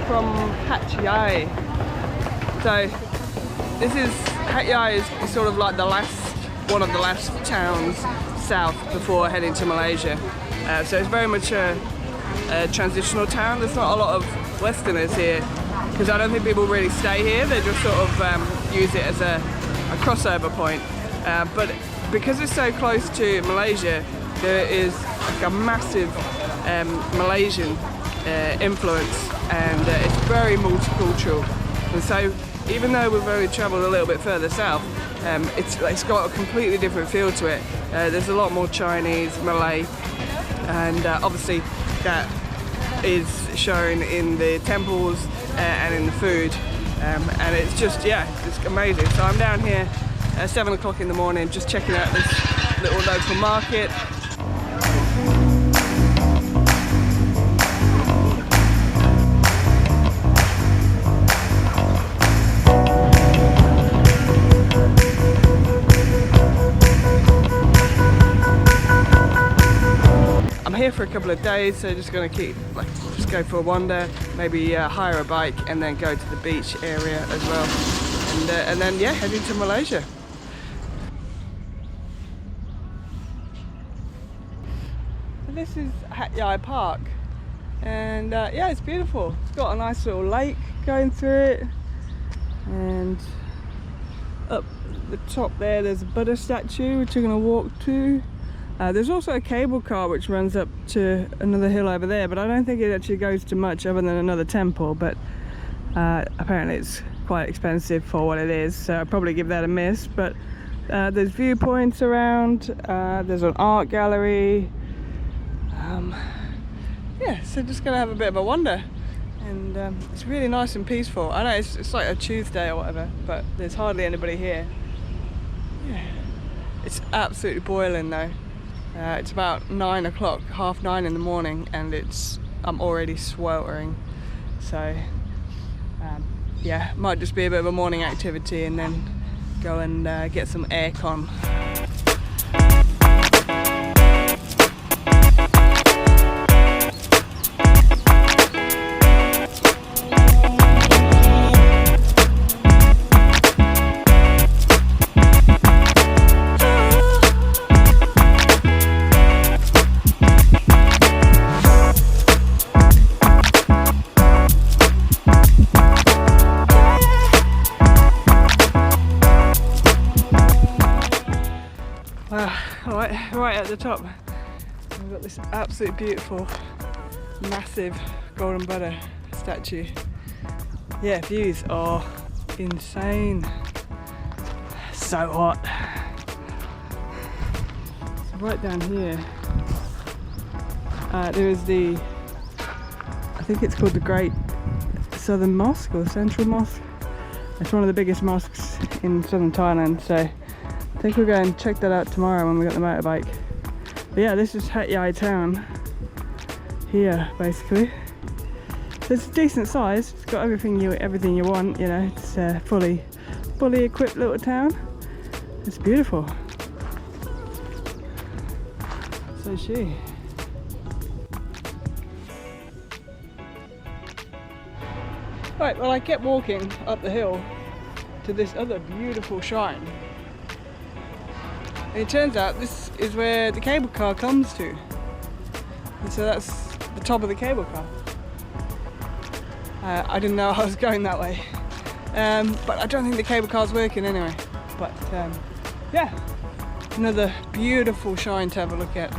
from Yai. So this is Yai is sort of like one of the last towns south before heading to Malaysia. So it's very much a transitional town. There's not a lot of Westerners here because I don't think people really stay here. They just sort of use it as a crossover point. But because it's so close to Malaysia, there is like a massive Malaysian influence, and it's very multicultural. And so even though we've only travelled a little bit further south, it's got a completely different feel to it. There's a lot more Chinese, Malay, and obviously that is shown in the temples and in the food, and it's just, yeah, it's amazing. So I'm down here at 7 o'clock in the morning just checking out this little local market. Here for a couple of days, so just going to just go for a wander, maybe hire a bike and then go to the beach area as well, and then yeah, heading to Malaysia. This is Hat Yai Park, and yeah, it's beautiful. It's got a nice little lake going through it, and up the top there's a Buddha statue which we're going to walk to. There's also a cable car which runs up to another hill over there, but I don't think it actually goes to much other than another temple, but apparently it's quite expensive for what it is, so I'll probably give that a miss. But there's viewpoints around, there's an art gallery, yeah, so just gonna have a bit of a wander, and it's really nice and peaceful. I know it's like a Tuesday or whatever, but there's hardly anybody here. Yeah. It's absolutely boiling though. It's about 9 o'clock, half 9 in the morning, and I'm already sweltering. So yeah, might just be a bit of a morning activity and then go and get some aircon. Right at the top, we've got this absolutely beautiful, massive golden Buddha statue. Yeah, views are insane. So hot. So right down here, there is I think it's called the Great Southern Mosque or Central Mosque. It's one of the biggest mosques in southern Thailand, so I think we'll go and check that out tomorrow when we got the motorbike. But yeah, this is Hat Yai town here, basically. So it's a decent size. It's got everything you want. You know, it's a fully equipped little town. It's beautiful. So is she. Right, well, I kept walking up the hill to this other beautiful shrine. And it turns out this is where the cable car comes to. And so that's the top of the cable car. I didn't know I was going that way. But I don't think the cable car's working anyway. But yeah, another beautiful shrine to have a look at.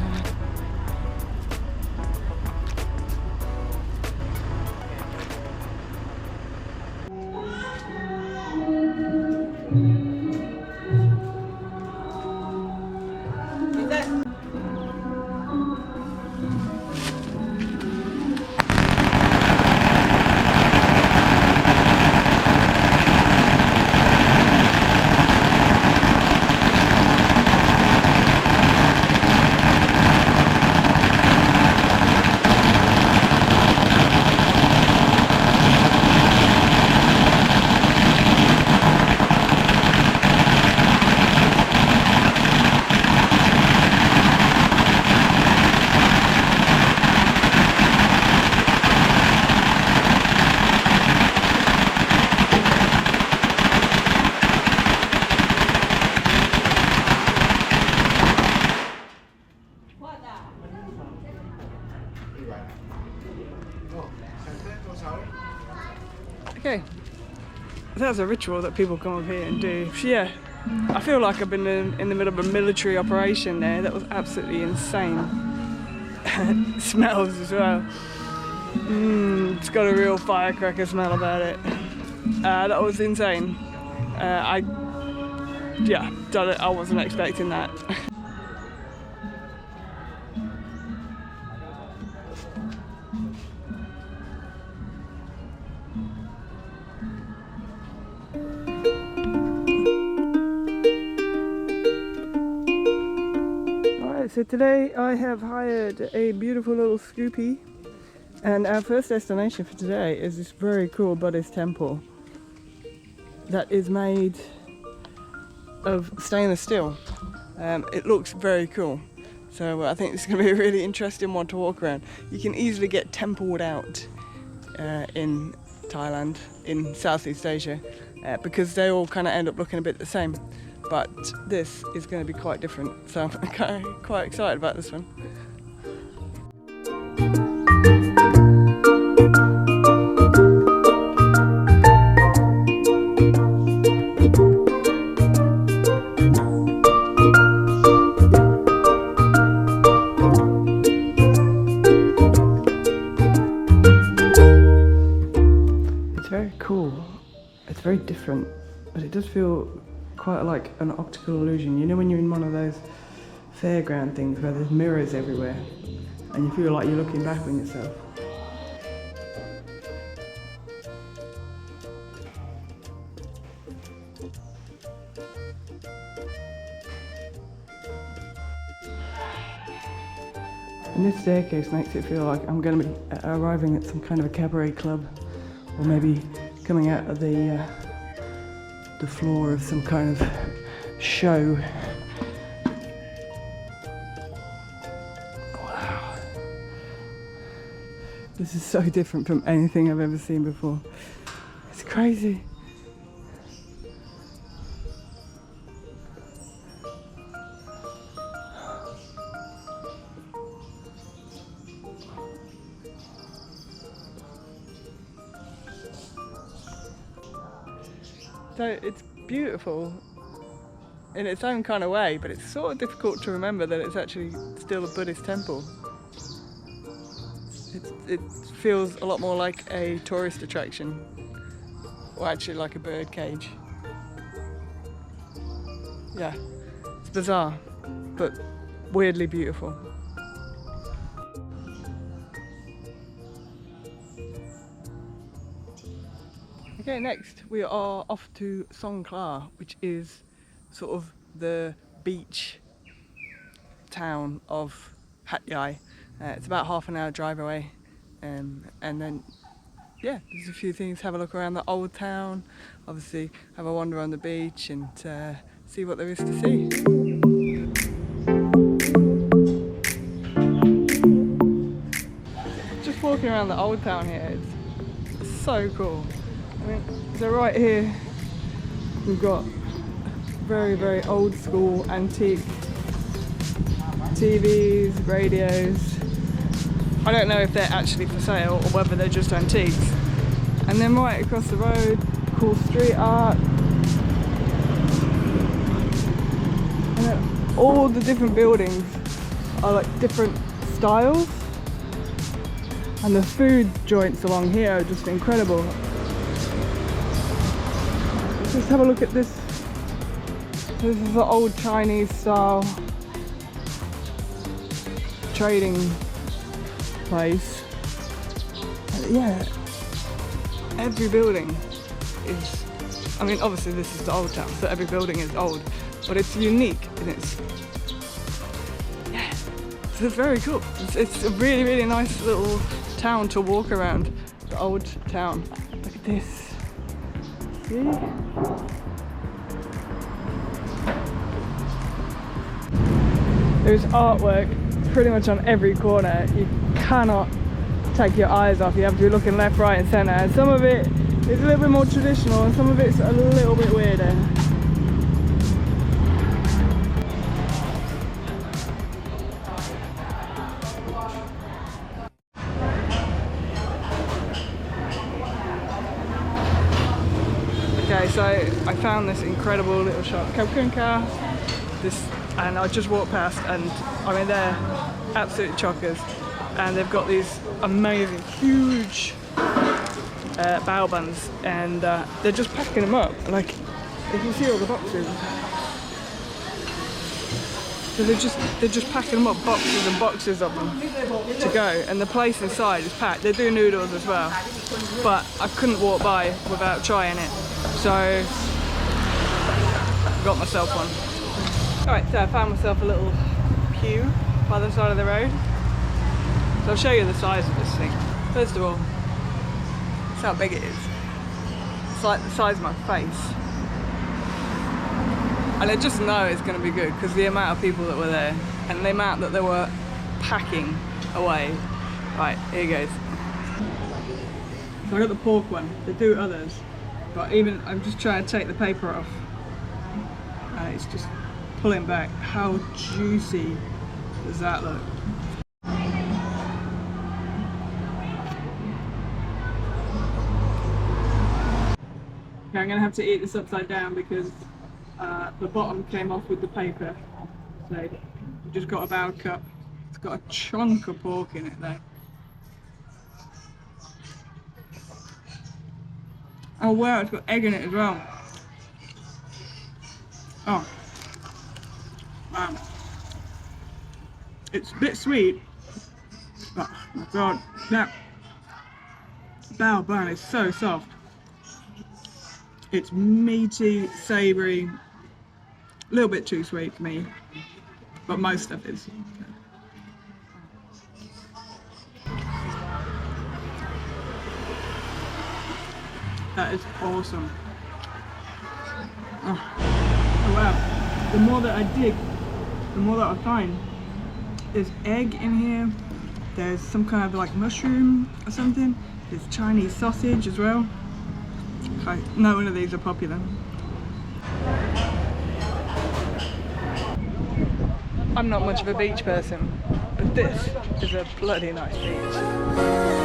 that's a ritual that people come up here and do. So yeah, I feel like I've been in the middle of a military operation there. That was absolutely insane. Smells as well. It's got a real firecracker smell about it. That was insane. I wasn't expecting that. So today I have hired a beautiful little scoopy, and our first destination for today is this very cool Buddhist temple that is made of stainless steel. It looks very cool, so I think it's going to be a really interesting one to walk around. You can easily get templed out in Thailand, in Southeast Asia, because they all kind of end up looking a bit the same. But this is going to be quite different, so I'm quite excited about this one. It's very cool. It's very different, but it does feel quite like an optical illusion. You know when you're in one of those fairground things where there's mirrors everywhere and you feel like you're looking back on yourself. And this staircase makes it feel like I'm going to be arriving at some kind of a cabaret club, or maybe coming out of the floor of some kind of show. Wow. This is so different from anything I've ever seen before. It's crazy. So it's beautiful in its own kind of way, but it's sort of difficult to remember that it's actually still a Buddhist temple. It feels a lot more like a tourist attraction, or actually like a bird cage. Yeah, it's bizarre, but weirdly beautiful. Okay, next we are off to Songkhla, which is sort of the beach town of Yai. It's about half an hour drive away, and then yeah, there's a few things. Have a look around the old town, obviously have a wander on the beach and see what there is to see. Just walking around the old town here, it's so cool. I mean, so right here we've got very, very old school antique TVs, radios. I don't know if they're actually for sale or whether they're just antiques. And then right across the road, cool street art. And then all the different buildings are like different styles. And the food joints along here are just incredible. Just have a look at this. This is the old Chinese style trading place. And yeah, every building is, I mean obviously this is the old town, so every building is old, but it's unique and it's, yeah, so it's very cool. It's a really, really nice little town to walk around, the old town. Look at this. See? There's artwork pretty much on every corner. You cannot take your eyes off. You have to be looking left, right and centre. And some of it is a little bit more traditional and some of it's a little bit weirder. Okay, I found this incredible little shop, Kapkunka. And I just walked past, and I mean they're absolutely chockers, and they've got these amazing, huge bao buns, and they're just packing them up. Like, you can see all the boxes. So they're just packing them up, boxes and boxes of them to go, and the place inside is packed. They do noodles as well, but I couldn't walk by without trying it, so I got myself one. Alright, so I found myself a little pew by the side of the road. So I'll show you the size of this thing. First of all, that's how big it is. It's like the size of my face. And I just know it's going to be good because the amount of people that were there and the amount that they were packing away. Right, here goes. So I got the pork one. They do others, but even I'm just trying to take the paper off, and it's just pulling back. How juicy does that look? Okay, I'm going to have to eat this upside down because the bottom came off with the paper. So I've just got a bao cup. It's got a chunk of pork in it there. Oh wow, it's got egg in it as well. Oh, wow. It's a bit sweet, but oh my god, that bao bun is so soft. It's meaty, savoury, a little bit too sweet for me, but most stuff is. That is awesome. Oh wow. The more that I dig, the more that I find. There's egg in here, there's some kind of like mushroom or something, there's Chinese sausage as well. Okay, no one of these are popular. I'm not much of a beach person, but this is a bloody nice beach.